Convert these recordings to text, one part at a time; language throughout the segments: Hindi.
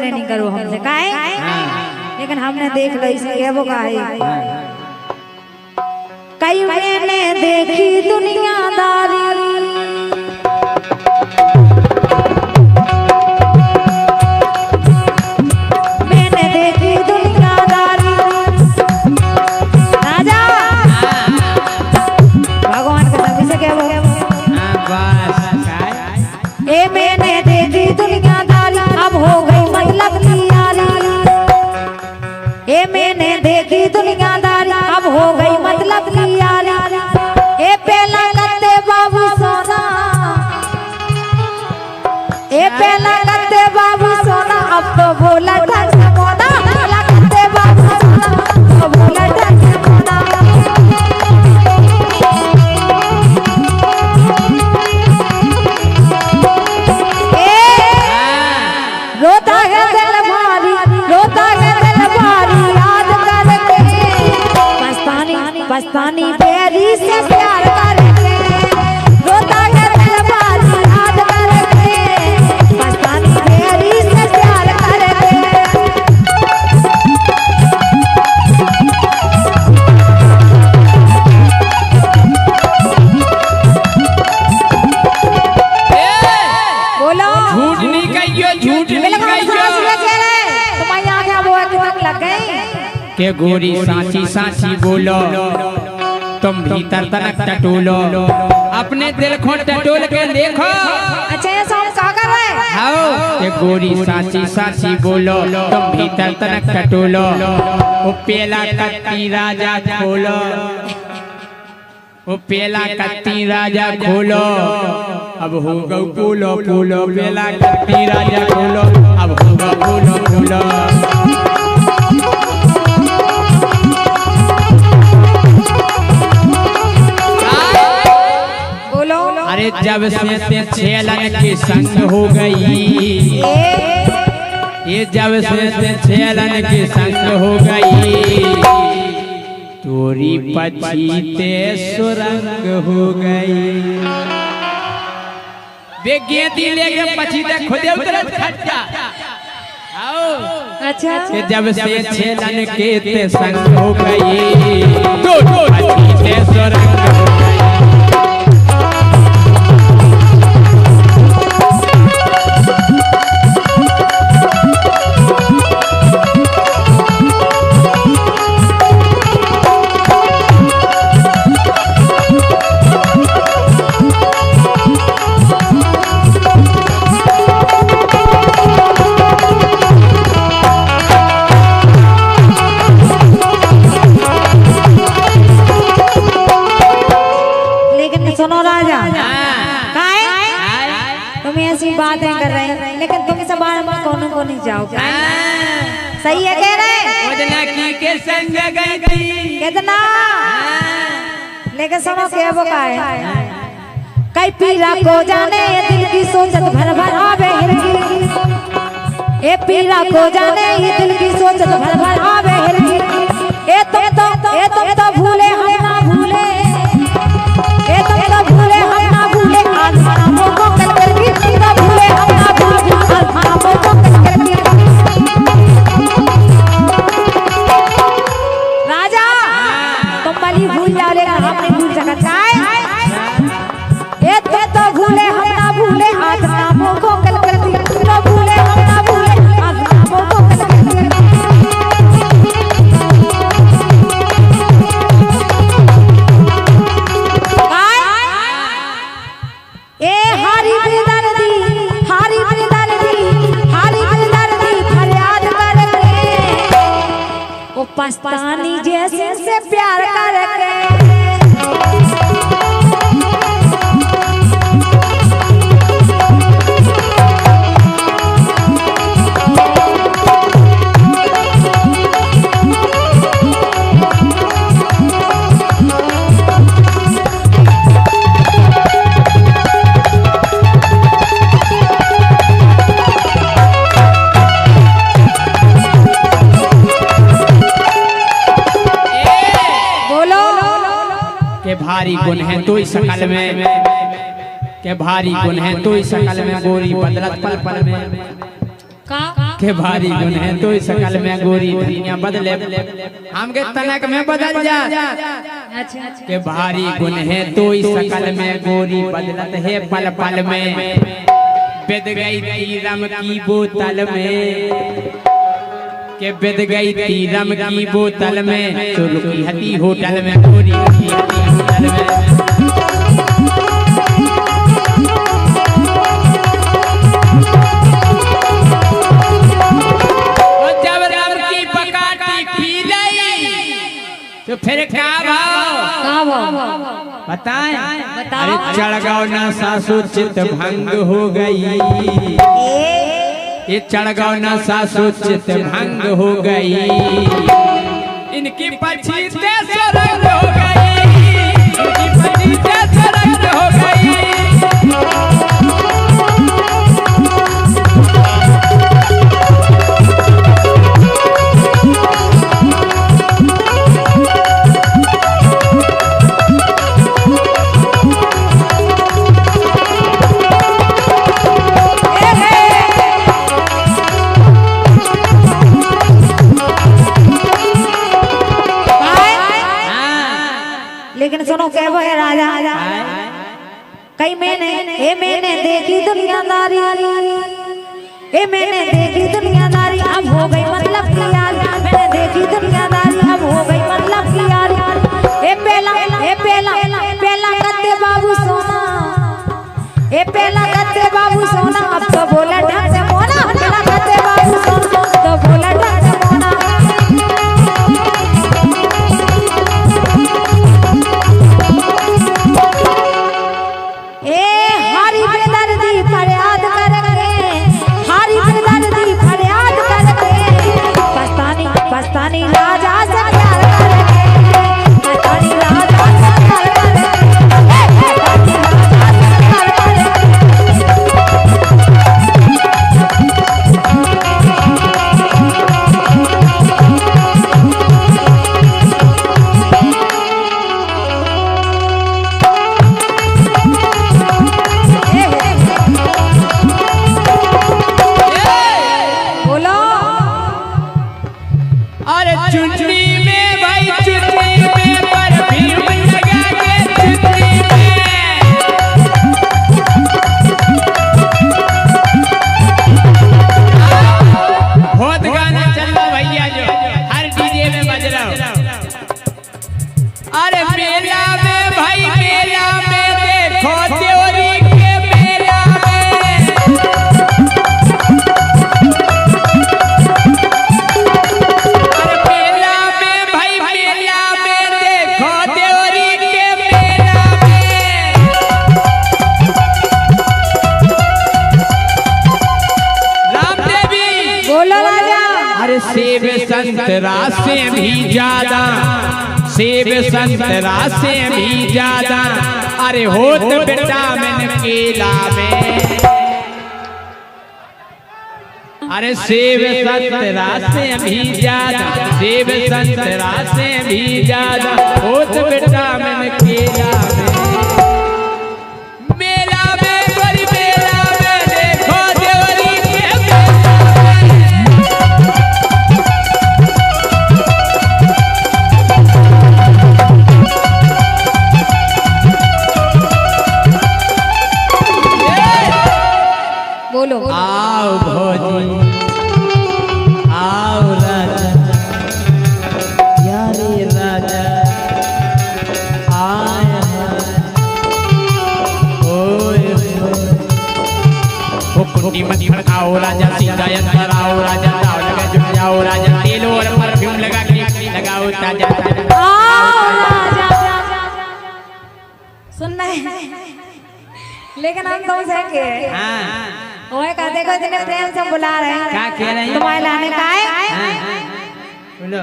नहीं करो हमसे काहे, लेकिन हमने देख ली इसलिए वो काहे। कई मैंने देखी दुनियादारी, मैंने देखी दुनियादारी। राजा भगवान का नाम से क्या बोले? ए मैंने देखी दुनियादारी, अब हो गई मतलब की यारी। ए मैंने देखी दुनियादारी, अब हो गई मतलब की यारी। ए पहला करते बाबू सोना, ए पहला करते बाबू सोना, अब तो बोला ठग मोना। पहला करते बाबू सोना, तो बोला ठग मोना। रोता है दिल भारी, रोता है दिल भारी, याद करके पछतानी पछतानी तेरी से प्यार करके। रोता है दिल भारी, याद करके पछतानी तेरी से प्यार करके। बोलो झूठ नहीं कहियो, झूठ नहीं कहियो। तुम्हारी आंखें वो कितने लग गई के गोरी साची साची बोलो, तुम भीतर तनक टटोलो, अपने दिल को टटोल के देखो। अच्छा ये सब क्या कर रहे हैं? आओ के गोरी साची साची बोलो, तुम भीतर तनक टटोलो, वो पेला कत्ती राजा खोलो, वो पेला कत्ती राजा खोलो, अब होगा पोलो पोलो। पेला कत्ती राजा खोलो, अब होगा पोलो पोलो। अरे जब से ते छेलन के संग हो गई, ये जब से ते छेलन के संग हो गई, तोरी पछीते सुरंग हो गई। बेगेती लेके पछीते खुदे उतरत खट्टा। आओ अच्छा जब से छेलन के ते संग हो गई, तो पछीते सुरंग हो गई। बातें कर रहे हैं, लेकिन तुम सब बार में कौन को नहीं जाओ। सही है कह रहे हैं? के संग गई थी कितना, लेकिन सुनो क्या वो का है। कई पीरा को जाने ये दिल की सोचत भर भर आवे हिरकी। ए पीरा को जाने ये दिल की सोचत भर भर आवे हिरकी। ए तुम तो भूले हम ना भूले, ए तुम तो भूले हम ना भूले, आज नामों को कल करके तो भूले हम ना भूले, आज नामों को कल करके। राजा तुम भली भूल जाओ, लेकिन हम नहीं भूल सकते। ए तो भूले हम ना भूले, आज नामों को कल करके तो भूले हम ना भूले, आज नामों को कल करके। पछतानी जैसे से प्यार करके। भारी गुण है तो ही सकल में, के भारी गुण है तो ही सकल में, गोरी बदलत पल पल में। के भारी गुण है तो इस सकल में गोरी धनिया बदले हम के तनक में बदल जा। अच्छा के भारी गुण है तो इस सकल में गोरी बदलत है पल पल में। बिद गई तीरम की बोतल में के बिद गई तीरम की बोतल में तो रुकी हती होटल में गोरी रुकी हती होटल में। तो फिर क्या भाव बताएं? अरे चढ़गांव ना सासु चित भंग हो गई, ये चढ़गांव ना सासु चित भंग हो गई, इनकी पछीते सरंग हो गई, इनकी पछीते सरंग हो गई। लेकिन सुनो क्या वो है राजा कई मैंने देखी दुनियादारी, ए मैंने देखी दुनियादारी अब हो गई मतलब की यार, मैंने देखी दुनियादारी अब हो गई मतलब की यार। ए पहला कत्ते बाबू सोना, ए पहला कत्ते बाबू सोना अब तो बोला ढंग से मोना, पहला कत्ते बाबू सोना तो बोला ढंग से मोना। पस्तानी राजा से प्यार करेंगे, पस्तानी राजा से प्यार करेंगे, बोलो। अरे चुन्नी में भाई चुन्नी में परफ्यूम लगा के चुन्नी में बहुत गाना चल रहा भैया जो हर डीजे में बज रहा हो। अरे मेला में भाई मेला में देखो त्योरी के मेला में, सेब संतरा से भी ज्यादा, सेब संतरा से भी ज्यादा, अरे होत विटामिन केला में, अरे सेब संतरा से भी ज्यादा, सेब संतरा से भी ज्यादा होत विटामिन केला में। बोलो आओ भौजी आओ राजा, यारे राजा आया ओए वो कुंडी मत खड़काओ राजा, सीधा अंदर आओ राजा, दाव लगा जुट जाओ राजा, तेल और परफ्यूम लगा के लगाओ ताजा सुनना है। लेकिन हम तुमसे के ओए कहते को इतने प्रेम से बुला रहे हैं, क्या कह रहे हैं तुम्हारे लाने का है? बोलो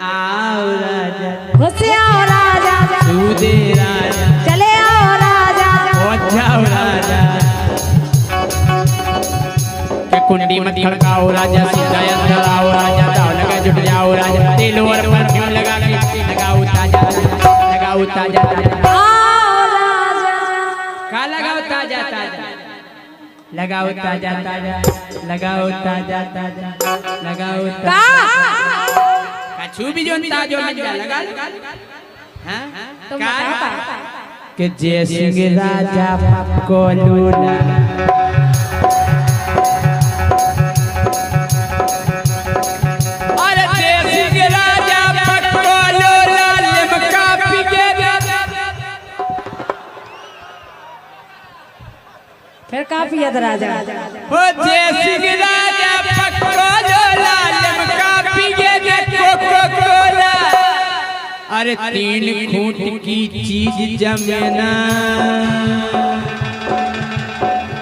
आओ राजा, घुसे आओ राजा, सूदे राजा, चले आओ राजा, पहुंच जाओ राजा, के कुंडी मत खड़काओ राजा, सीधा अंदर आओ राजा, दाव लगा जुट जाओ राजा, तेल और परफ्यूम लगा के लगाओ ताजा लगाओ ताजा आओ राजा, का लगाओ ताजा ताजा लगाओ ताजा ताजा, लगाओ ताजा ताजा, लगाओ का कछु भी जो ताजो मिल जा लगा हाँ तुम का बताओ कि जय सिंह राजा पक्को लूला अरे जय सिंह राजा पक्को लूला लिमका पीके फिर काफी याद राजा ओ जय सिंह राजा पक्को लूला लिमका पीके कोको कोला अरे 3 खूंट की चीज जमेना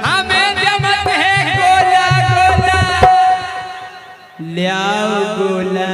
हमें जमत है गोला गोला ले आओ गोला